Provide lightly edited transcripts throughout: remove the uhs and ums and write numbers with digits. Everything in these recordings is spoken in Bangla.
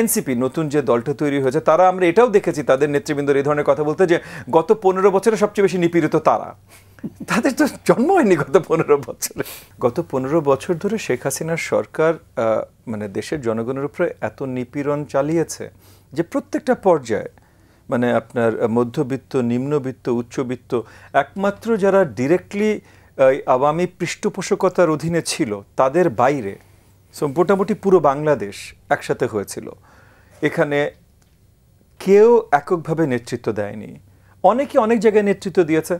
এনসিপি নতুন যে দলটা তৈরি হয়েছে তারা আমরা এটাও দেখেছি তাদের নেতৃবৃন্দর এই ধরনের কথা বলতে যে গত 15 বছরে সবচেয়ে বেশি নিপীড়িত তারা। তাদের তো জন্ম হয়নি গত 15 বছরে। গত 15 বছর ধরে শেখ হাসিনার সরকার মানে দেশের জনগণের উপরে এত নিপীড়ন চালিয়েছে যে প্রত্যেকটা পর্যায়ে মানে আপনার মধ্যবিত্ত, নিম্নবিত্ত, উচ্চবিত্ত, একমাত্র যারা ডিরেক্টলি আওয়ামী পৃষ্ঠপোষকতার অধীনে ছিল তাদের বাইরে মোটামুটি পুরো বাংলাদেশ একসাথে হয়েছিল। এখানে কেউ এককভাবে নেতৃত্ব দেয়নি, অনেকে অনেক জায়গায় নেতৃত্ব দিয়েছে।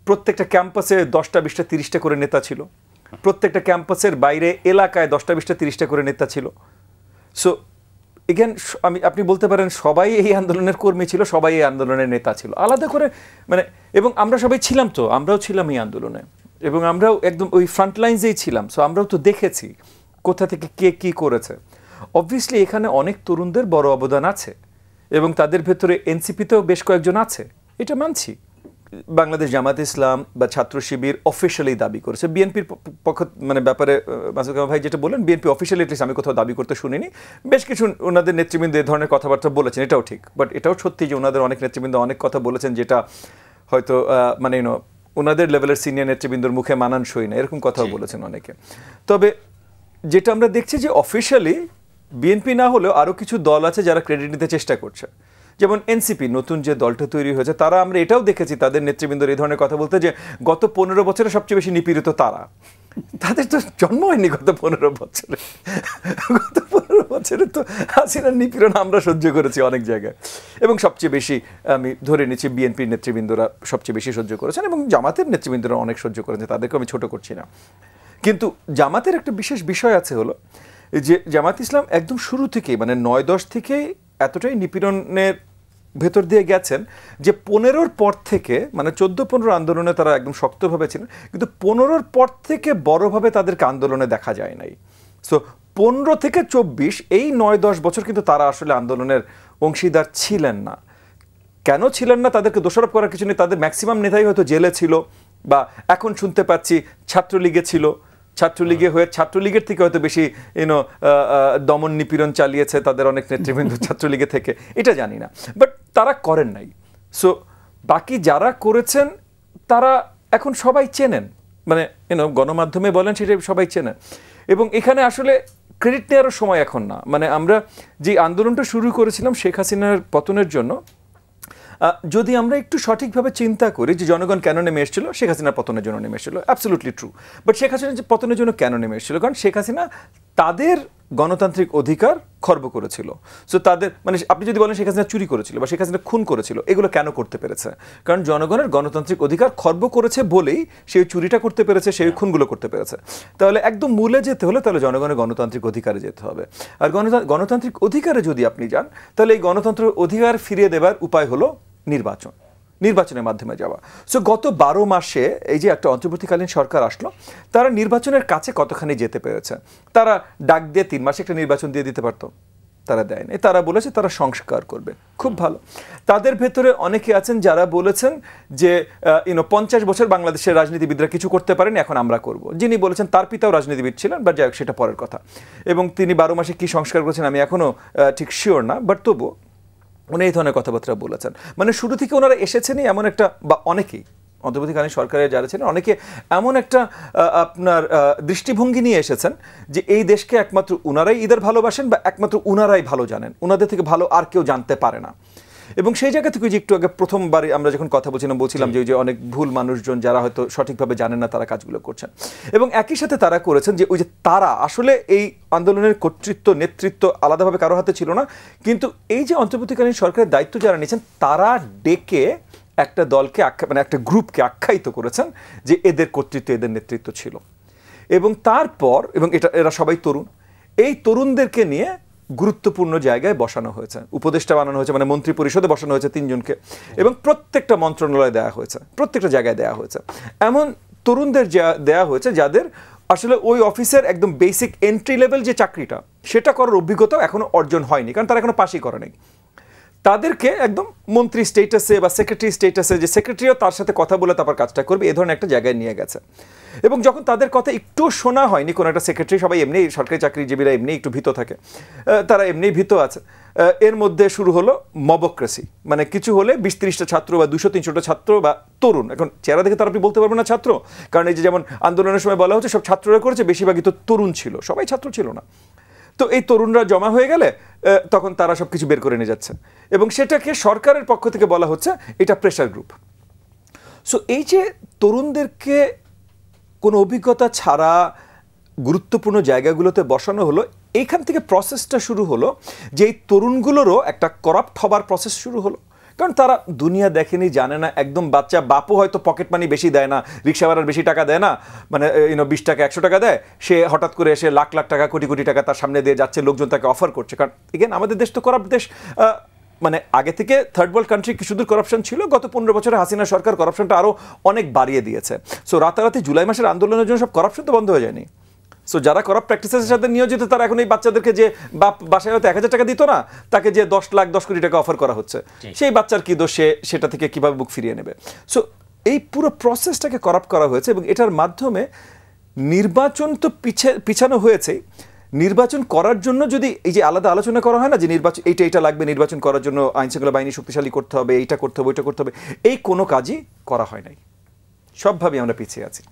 প্রত্যেকটা ক্যাম্পাসে 10টা 20টা 30টা করে নেতা ছিল, প্রত্যেকটা ক্যাম্পাসের বাইরে এলাকায় 10টা 20টা 30টা করে নেতা ছিল। সো এগেন আপনি বলতে পারেন সবাই এই আন্দোলনের কর্মী ছিল, সবাই এই আন্দোলনের নেতা ছিল আলাদা করে মানে, এবং আমরা সবাই ছিলাম, তো আমরাও ছিলাম এই আন্দোলনে এবং আমরাও একদম ওই ফ্রন্ট লাইনসেই ছিলাম। সো আমরাও তো দেখেছি কোথা থেকে কে কী করেছে। অবভিয়াসলি এখানে অনেক তরুণদের বড় অবদান আছে এবং তাদের ভেতরে এনসিপিতেও বেশ কয়েকজন আছে, এটা মানছি। বাংলাদেশ জামাত ইসলাম বা ছাত্র শিবির অফিসিয়ালি দাবি করেছে, বিএনপির পক্ষ মানে ব্যাপারে মাসুদ কামাল ভাই যেটা বলেন, বিএনপি অফিসিয়ালি এটলিস্ট আমি কোথাও দাবি করতে শুনিনি। বেশ কিছু ওনাদের নেতৃবৃন্দ এই ধরনের কথাবার্তা বলেছেন, এটাও ঠিক। বাট এটাও সত্যি যে ওনাদের অনেক নেতৃবৃন্দ অনেক কথা বলেছেন যেটা হয়তো মানে ওনাদের লেভেলের সিনিয়র নেতৃবৃন্দর মুখে মানানসই না, এরকম কথাও বলেছেন অনেকে। তবে যেটা আমরা দেখছি যে অফিসিয়ালি বিএনপি না হলেও আরও কিছু দল আছে যারা ক্রেডিট নিতে চেষ্টা করছে, যেমন এনসিপি নতুন যে দলটা তৈরি হয়েছে তারা আমরা এটাও দেখেছি তাদের নেতৃবৃন্দর এই ধরনের কথা বলতে যে গত 15 বছরে সবচেয়ে বেশি নিপীড়িত তারা। তাদের তো জন্ম হয়নি গত 15 বছরে। গত 15 বছরে তো হাসিনার নিপীড়ন আমরা সহ্য করেছি অনেক জায়গায়, এবং সবচেয়ে বেশি আমি ধরে নিচ্ছি বিএনপির নেতৃবৃন্দরা সবচেয়ে বেশি সহ্য করেছেন এবং জামাতের নেতৃবৃন্দরা অনেক সহ্য করেছে, তাদেরকে আমি ছোট করছি না। কিন্তু জামাতের একটা বিশেষ বিষয় আছে, হলো যে জামাত ইসলাম একদম শুরু থেকেই মানে 9-10 থেকেই এতটাই নিপীড়নের ভেতর দিয়ে গেছেন যে 15-র পর থেকে মানে 14-15 আন্দোলনে তারা একদম শক্তভাবে ছিলেন, কিন্তু 15-র পর থেকে বড়ভাবে তাদেরকে আন্দোলনে দেখা যায় নাই। সো 15 থেকে 24 এই 9-10 বছর কিন্তু তারা আসলে আন্দোলনের অংশীদার ছিলেন না। কেন ছিলেন না তাদেরকে দোষারোপ করার কিছু নেই, তাদের ম্যাক্সিমাম নেতাই হয়তো জেলে ছিল, বা এখন শুনতে পাচ্ছি ছাত্রলীগে ছিল, ছাত্রলীগে হয়ে ছাত্রলীগের থেকে হয়তো বেশি দমন নিপীড়ন চালিয়েছে তাদের অনেক নেতৃবৃন্দ ছাত্রলীগে থেকে, এটা জানি না, বাট তারা করেন নাই। সো বাকি যারা করেছেন তারা এখন সবাই চেনেন, মানে গণমাধ্যমে বলেন সেটা সবাই চেনেন। এবং এখানে আসলে ক্রেডিট নেওয়ারও সময় এখন না। মানে আমরা যে আন্দোলনটা শুরু করেছিলাম শেখ হাসিনার পতনের জন্য, যদি আমরা একটু সঠিকভাবে চিন্তা করি যে জনগণ কেন নেমে এসেছিল, শেখ হাসিনার পতনের জন্য নেমে এসেছিল, অ্যাবসলিউটলি ট্রু। বাট শেখ হাসিনার পতনের জন্য কেন নেমে এসেছিল? কারণ শেখ হাসিনা তাদের গণতান্ত্রিক অধিকার খর্ব করেছিল। সো তাদের মানে আপনি যদি বলেন শেখ হাসিনা চুরি করেছিল বা শেখ হাসিনা খুন করেছিল, এগুলো কেন করতে পেরেছে? কারণ জনগণের গণতান্ত্রিক অধিকার খর্ব করেছে বলেই সেই চুরিটা করতে পেরেছে, সেই খুনগুলো করতে পেরেছে। তাহলে একদম মূলে যেতে হলে তাহলে জনগণের গণতান্ত্রিক অধিকারে যেতে হবে। আর গণতান্ত্রিক অধিকারে যদি আপনি যান, তাহলে এই গণতন্ত্রের অধিকার ফিরিয়ে দেবার উপায় হলো নির্বাচনের মাধ্যমে যাওয়া। সো গত 12 মাসে এই যে একটা অন্তর্বর্তীকালীন সরকার আসলো, তারা নির্বাচনের কাছে কতখানি যেতে পেরেছে? তারা ডাক দিয়ে 3 মাসে একটা নির্বাচন দিয়ে দিতে পারতো, তারা দেয়নি। তারা বলেছে তারা সংস্কার করবে, খুব ভালো। তাদের ভেতরে অনেকে আছেন যারা বলেছেন যে 50 বছর বাংলাদেশের রাজনীতিবিদরা কিছু করতে পারেন, এখন আমরা করব। যিনি বলেছেন তার পিতাও রাজনীতিবিদ ছিলেন, বাট যাই হোক সেটা পরের কথা। এবং তিনি 12 মাসে কি সংস্কার করেছেন আমি এখনও ঠিক শিওর না, বাট তবু উনি এই ধরনের কথাবার্তা বলেছেন। মানে শুরু থেকে ওনারা এসেছেনই এমন একটা, বা অনেকেই অন্তর্বর্তীকালীন সরকারের যারা ছিলেন অনেকে এমন একটা আপনার দৃষ্টিভঙ্গি নিয়ে এসেছেন যে এই দেশকে একমাত্র উনারাই ঈদের ভালোবাসেন বা একমাত্র উনারাই ভালো জানেন, উনাদের থেকে ভালো আর কেউ জানতে পারে না। এবং সেই জায়গা থেকে যে একটু আগে প্রথমবার আমরা যখন কথা বলছিলাম যে ওই যে অনেক ভুল মানুষজন যারা হয়তো সঠিকভাবে জানেন না তারা কাজগুলো করছেন, এবং একই সাথে তারা করেছেন যে ওই যে তারা আসলে এই আন্দোলনের কর্তৃত্ব নেতৃত্ব আলাদাভাবে কারো হাতে ছিল না, কিন্তু এই যে অন্তর্বর্তীকালীন সরকারের দায়িত্ব যারা নিয়েছেন তারা ডেকে একটা দলকে মানে একটা গ্রুপকে আখ্যায়িত করেছেন যে এদের কর্তৃত্ব এদের নেতৃত্ব ছিল। এবং তারপর এবং এরা সবাই তরুণ, এই তরুণদেরকে নিয়ে গুরুত্বপূর্ণ জায়গায় বসানো হয়েছে, উপদেষ্টা বানানো হয়েছে, মানে মন্ত্রী পরিষদে বসানো হয়েছে 3 জনকে, এবং প্রত্যেকটা মন্ত্রণালয়ে দেওয়া হয়েছে, প্রত্যেকটা জায়গায় দেওয়া হয়েছে। এমন তরুণদের দেওয়া হয়েছে যাদের আসলে ওই অফিসের একদম বেসিক এন্ট্রি লেভেল যে চাকরিটা সেটা করার অভিজ্ঞতা এখনো অর্জন হয়নি, কারণ তারা এখনো পাশই করে নাই। তাদেরকে একদম মন্ত্রী স্টেটাসে বা সেক্রেটারি স্টেটাসে, যে সেক্রেটারিও তার সাথে কথা বলে তারপর কাজটা করবে, এ ধরনের একটা জায়গায় নিয়ে গেছে। এবং যখন তাদের কথা একটু শোনা হয়নি, কোনো একটা সেক্রেটারি, সবাই এমনি সরকারি চাকরিজীবীরা এমনি একটু ভীত থাকে, তারা এমনি ভীত আছে, এর মধ্যে শুরু হলো মবক্রেসি। মানে কিছু হলে 20-30টা ছাত্র বা 200-300টা ছাত্র বা তরুণ, এখন চেহারা দেখে তারা আপনি বলতে পারবেন না ছাত্র, কারণ এই যে যেমন আন্দোলনের সময় বলা হচ্ছে সব ছাত্ররা করেছে, বেশিরভাগই তো তরুণ ছিল, সবাই ছাত্র ছিল না। তো এই তরুণরা জমা হয়ে গেলে তখন তারা সব কিছু বের করে নিয়ে যাচ্ছে, এবং সেটাকে সরকারের পক্ষ থেকে বলা হচ্ছে এটা প্রেশার গ্রুপ। সো এই যে তরুণদেরকে কোনো অভিজ্ঞতা ছাড়া গুরুত্বপূর্ণ জায়গাগুলোতে বসানো হলো, এইখান থেকে প্রসেসটা শুরু হলো যে এই তরুণগুলোরও একটা করাপ্ট হবার প্রসেস শুরু হলো। কারণ তারা দুনিয়া দেখেনি, জানে না, একদম বাচ্চা, বাপও হয়তো পকেট মানি বেশি দেয় না, রিক্সাওয়ালার বেশি টাকা দেয় না, মানে 20 টাকা 100 টাকা দেয়, সে হঠাৎ করে এসে লাখ লাখ টাকা কোটি কোটি টাকা তার সামনে দিয়ে যাচ্ছে, লোকজন তাকে অফার করছে। কারণ এগেন আমাদের দেশ তো করাপ্ট দেশ, মানে আগে থেকে থার্ড ওয়ার্ল্ড কান্ট্রি কি শুধু করাপশন ছিল, গত 15 বছরে হাসিনা সরকার করাপশনটা আরও অনেক বাড়িয়ে দিয়েছে। সো রাতারাতি জুলাই মাসের আন্দোলনের জন্য সব করাপশন তো বন্ধ হয়ে যায়নি। সো যারা করাপ্ট প্র্যাকটিসের সাথে নিয়োজিত, তারা এখন এই বাচ্চাদেরকে যে বাসায় হয়তো 1000 টাকা দিত না, তাকে যে 10 লাখ 10 কোটি টাকা অফার করা হচ্ছে, সেই বাচ্চার কি দোষ, সেটা থেকে কিভাবে বুক ফিরিয়ে নেবে। সো এই পুরো প্রসেসটাকে করাপ্ট করা হয়েছে, এবং এটার মাধ্যমে নির্বাচন তো পিছানো হয়েছে। নির্বাচন করার জন্য যদি এই যে আলাদা আলোচনা করা হয় না, যে নির্বাচন এইটা লাগবে, নির্বাচন করার জন্য আইনশৃঙ্খলা বাহিনী শক্তিশালী করতে হবে, এইটা করতে হবে, ওইটা করতে হবে, এই কোনো কাজই করা হয় নাই। সবভাবে আমরা পিছিয়ে আছি।